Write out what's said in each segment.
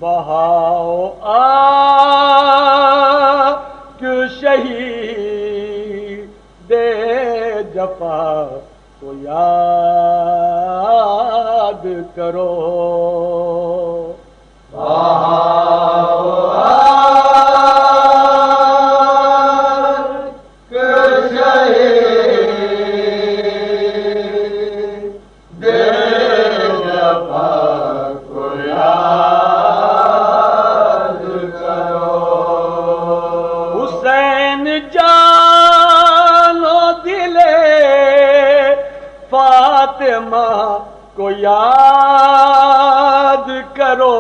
بہاؤ آگ شہید جفا کو یاد کرو فاطمہ کو یاد کرو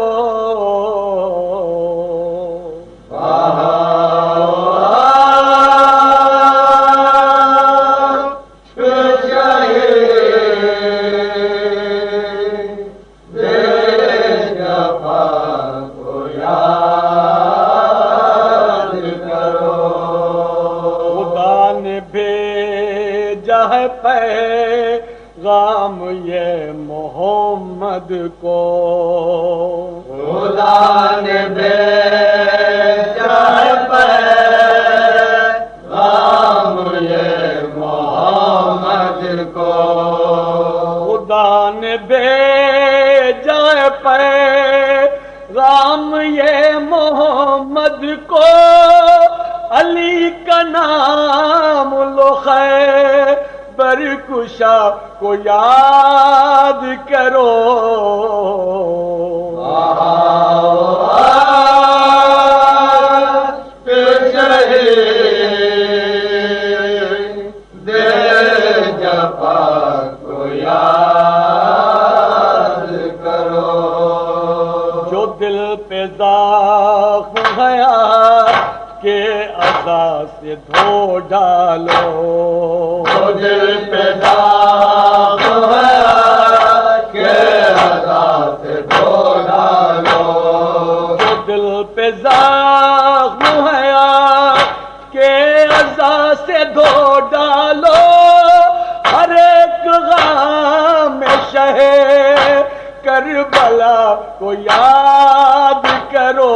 خدا نے بھیجا ہے پیغام یہ محمد کو خدا نے بھیجا ہے پیغام یہ محمد کو خدا نے بھیجا ہے پیغام یہ محمد کو علی کا نام لو خیبر کشا کو یاد کرو جفا کو یاد کرو جو دل پہ زخم ہے کہ عزا سے دھو ڈالو جو دل پہ زخم ہے کہ عزا سے دھو ڈالو جو دل پہ زخم ہے کہ عزا سے دھو ڈالو ہر ایک غم شہ کربلا کو یاد کرو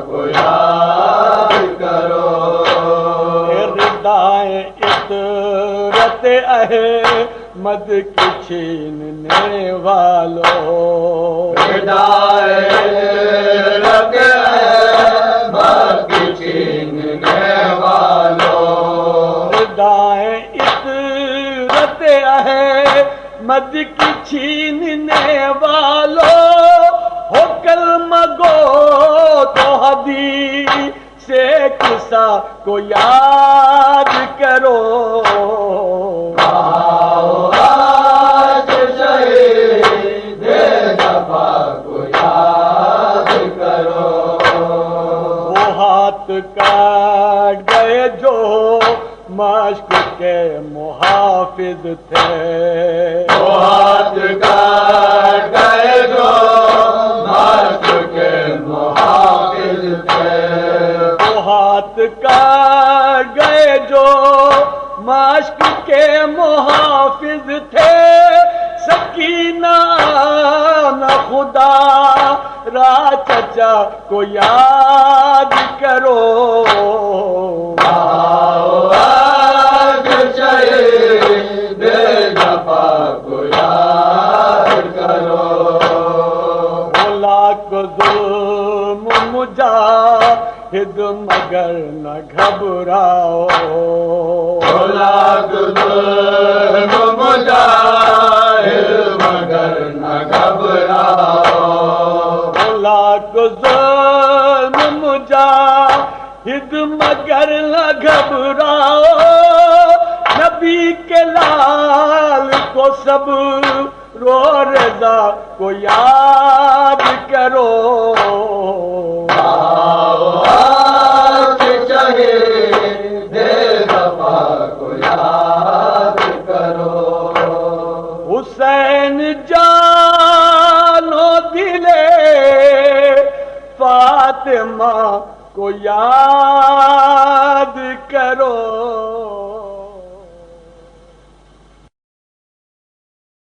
کو یاد کرو ردائے عطرت احمد کی چھیننے والوں ردائے عطرت احمد کی چھیننے والوں ردائے عطرت احمد کی چھیننے والوں ہو کلمہ گو تو حدیث سے قصہ کو یاد کرو آج شہید جفا کو یاد کرو وہ ہاتھ کاٹ گئے جو مشق کے محافظ تھے وہ ہاتھ کاٹ گئے جو مشق کے محافظ تھے وہ ہاتھ کاٹ گئے جو مشق کے محافظ تھے سکینہ نہ خدا را چچا کو یاد کرو شہید جفا کو یاد کرو لاکھ ظلم مجاہد مگر نہ گھبراؤ لاکھ ظلم مجاہد مگر نہ گھبراؤ لاکھ ظلم مجاہد مگر نہ گھبراؤ نبی کے لال کو سب رو رضا کو یاد کرو آج شہید جفا کو یاد کرو حسین جانو دلے فاطمہ کو یاد